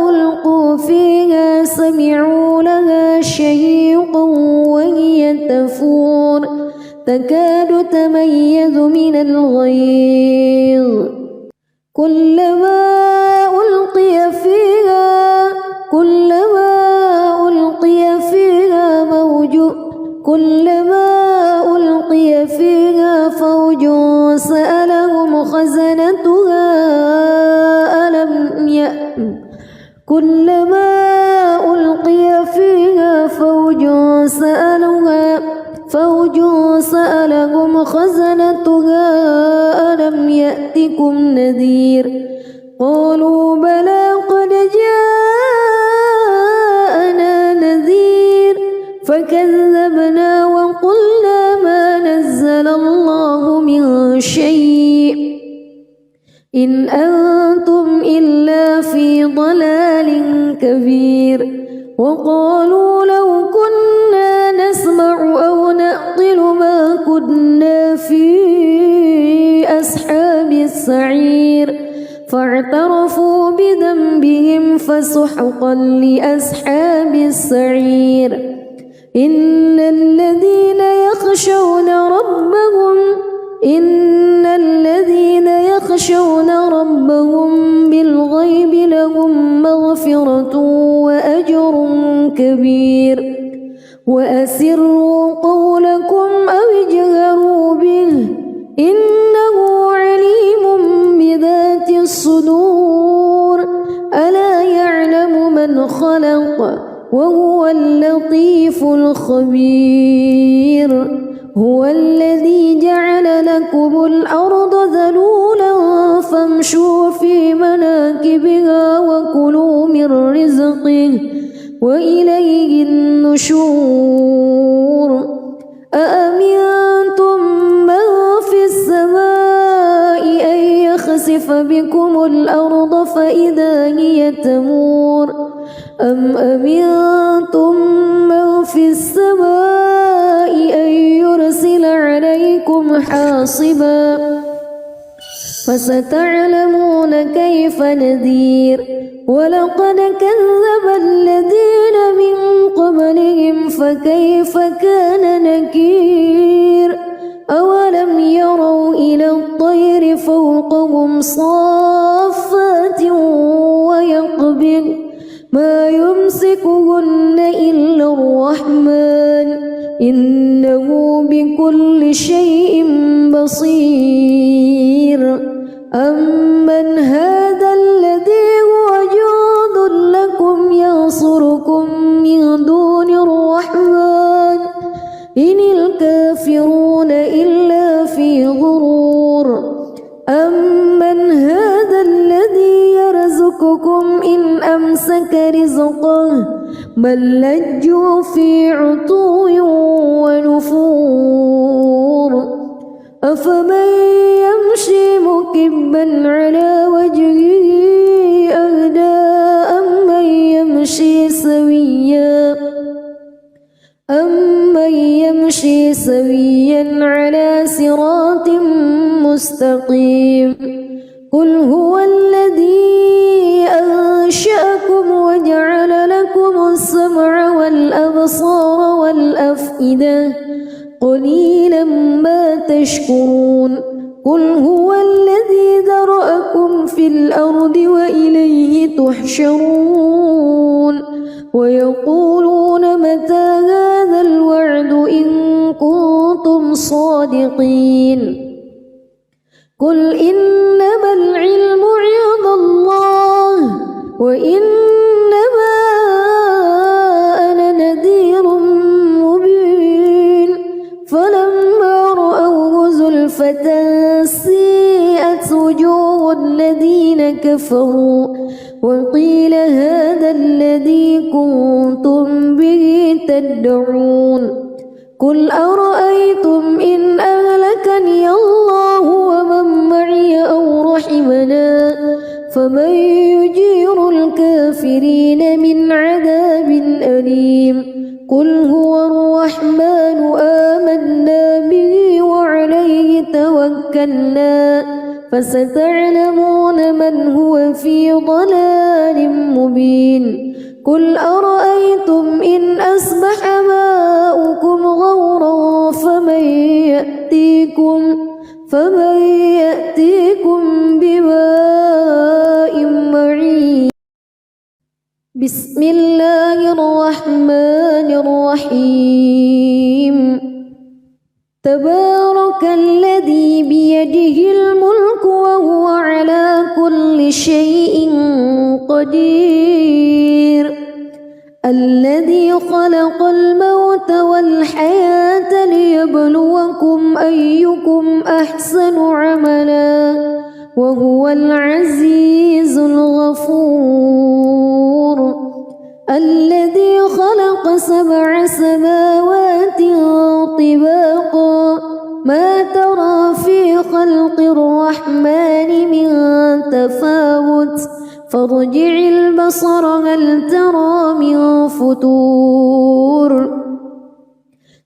ألقوا فيها سمعوا لها شهيقا وهي تفور تكاد تميز من الغيظ. كلما ألقي فيها فوج سألهم خزنتها ألم يأتكم نذير. قالوا بلى قد جاءنا نذير فكذبنا وقلنا ما نزل الله من شيء إن أنتم إلا في ضلال كبير. وقالوا لو كنا نسمع أو نعقل ما كنا في أصحاب السعير فاعترفوا بذنبهم فسحقا لأصحاب السعير. إن الذين يخشون ربهم بالغيب لهم مغفرة وأجر كبير. وأسروا قولكم أو اجهروا به إنه عليم بذات الصدور. ألا يعلم من خلق وهو اللطيف الخبير. هو الذي جعل لكم الأرض ذلولا فامشوا في مناكبها وكلوا من رزقه وإليه النشور. أأمنتم من في السماء أن يخسف بكم الأرض فإذا هي تمور أم أمنتم من في السماء أن يرسل عليكم حاصبا فستعلمون كيف نذير. ولقد كذب الذين من قبلهم فكيف كان نكير. أولم يروا إلى الطير فوقهم صافات ويقبض ما يمسكهن إلا الرحمن إنه بكل شيء بصير. أمن هذا الذي هو جند لكم ينصركم من دون الرحمن إن الكافرون إلا في غرور. أمن هذا الذي يرزقكم إن أمسك رزقه بل لجوا في عتو ونفور. أفمن يمشي مكبا على وجهه أهدى أمن يمشي سويا على صراط مستقيم قل هو الذي أنشأكم وجعل لكم السمع والأبصار والأفئدة قليلا ما تشكرون قل هو الذي ذرأكم في الأرض وإليه تحشرون ويقولون متى هذا الوعد إن كنتم صادقين قل إنما العلم عند الله وإنما أنا نذير مبين فلما رأوه زلفة سيئت وجوه الذين كفروا وقيل هذا الذي كنتم به تدعون قل أرأيتم إن أهلكني الله ومن معي أو رحمنا فمن يجير الكافرين من عذاب أليم قل هو الرحمن آمنا به وعليه توكلنا فستعلمون من هو في ضلال مبين قل أرأيتم إن أصبح ماؤكم غورا فمن يأتيكم بماء معين بسم الله الرحمن الرحيم تبارك الذي بيده الملك وهو على كل شيء قدير الذي خلق الموت والحياة ليبلوكم أيكم أحسن عملا وهو العزيز الغفور الذي خلق 7 سماوات طباقا ما ترى في خلق الرحمن من تفاوت فارجع البصر هل ترى من فتور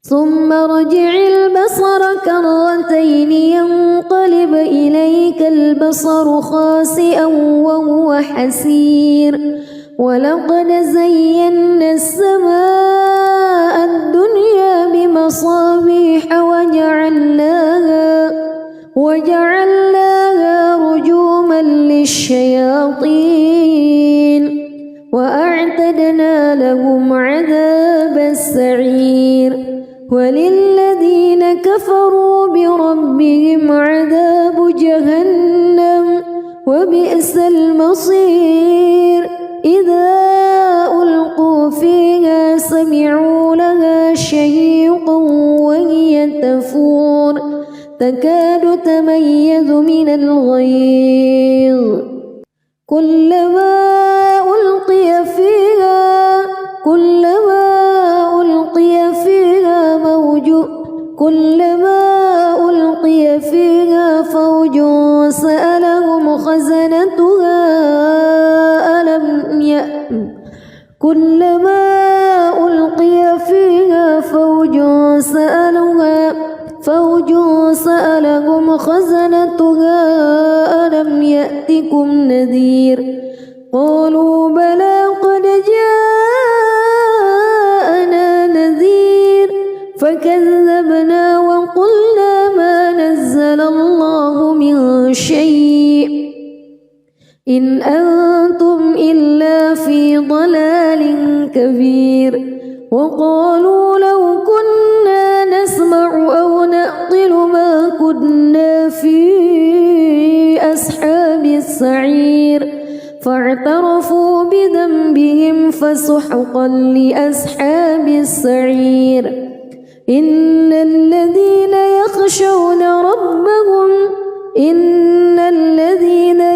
ثم ارجع البصر كرتين ينقلب إليك البصر خاسئا وهو حسير ولقد زينا السماء الدنيا بمصابيح وجعلناها رجوما للشياطين وأعتدنا لهم عذاب السعير وللذين كفروا بربهم عذاب جهنم وبئس المصير إذا ألقوا فيها سمعوا لها شهيقا وهي تفور تكاد تميز من الغيظ كلما ألقي فيها فوج سألهم خزنتها كلما ألقي فيها فوج سألهم خزنتها ألم يأتكم نذير قالوا بلى قد جاءنا نذير فكذبنا وقلنا ما نزل الله من شيء إن أنتم إلا في ضلال كبير وقالوا لو كنا نسمع أو نعقل ما كنا في أصحاب السعير فاعترفوا بذنبهم فسحقا لأصحاب السعير إن الذين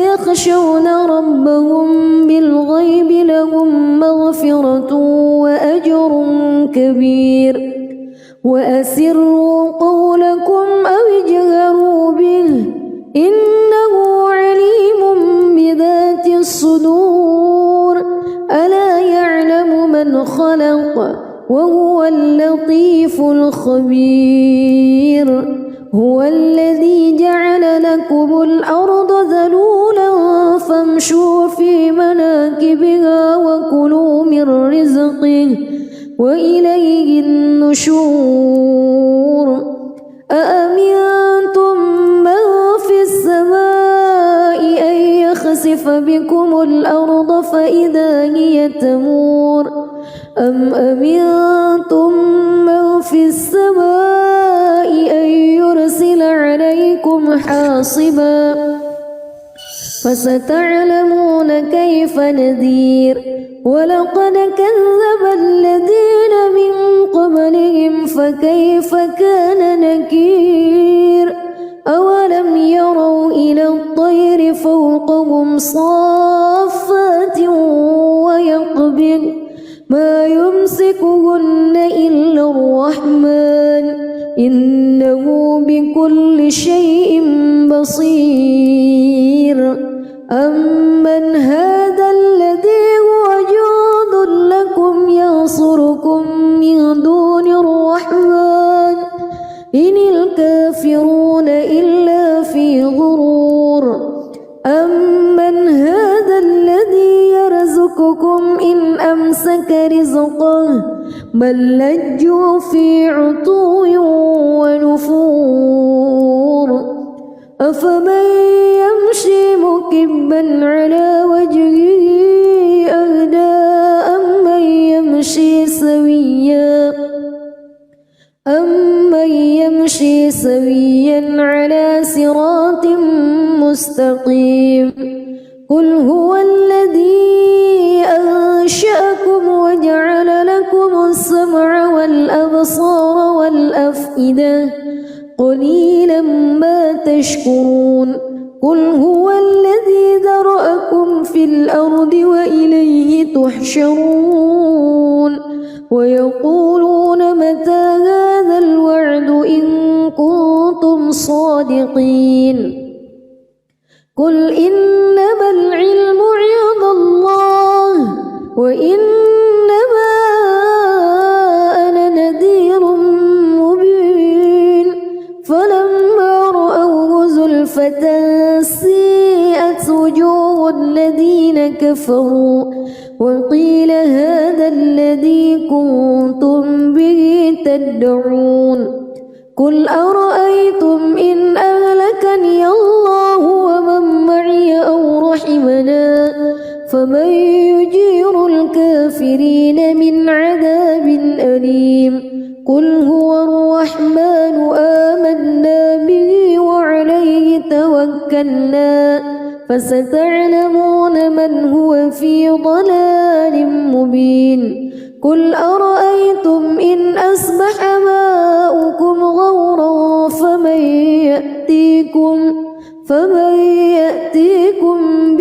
يخشون ربهم بالغيب لهم مغفرة وأجر كبير وأسروا قولكم أو اجهروا خبير هو الذي جعل لكم الأرض ذلولا فامشوا في مناكبها وكلوا من رزقه وإليه النشور أأمنتم من في السماء أن يخسف بكم الأرض فإذا هي تمور أم أمنتم من في السماء أن يرسل عليكم حاصبا فستعلمون كيف نذير ولقد كذب الذين من قبلهم فكيف كان نكير أولم يروا إلى الطير فوقهم صافات ويقبض ما يمسكهن إلا الرحمن إنه بكل شيء بصير أمن هذا الذي هو جند لكم ينصركم من دون الرحمن إن الكافرون إلا في غرور أمن هذا الذي يرزقكم إن أمسك رزقه بل لجوا في عتو ونفور أفمن يمشي مكبا على وجهه أهدى أمن يمشي سويا على صراط مستقيم قل هو الذي أنشأكم وجعل لكم السمع والأبصار والأفئدة قليلا ما تشكرون قل هو الذي ذرأكم في الأرض وإليه تحشرون ويقولون متى هذا الوعد إن كنتم صادقين قل إنما العلم عند الله وإنما أنا نذير مبين فلما رأوه زلفة سيئت وجوه الذين كفروا وقيل هذا الذي كنتم به تدعون قل أرأيتم إن أهلكني الله ومن معي أو رحمنا فمن يجير الكافرين من عذاب أليم قل هو الرحمن آمنا به وعليه توكلنا فستعلمون من هو في ضلال مبين قل أرأيتم إن أصبح ماؤكم غورا فمن يأتيكم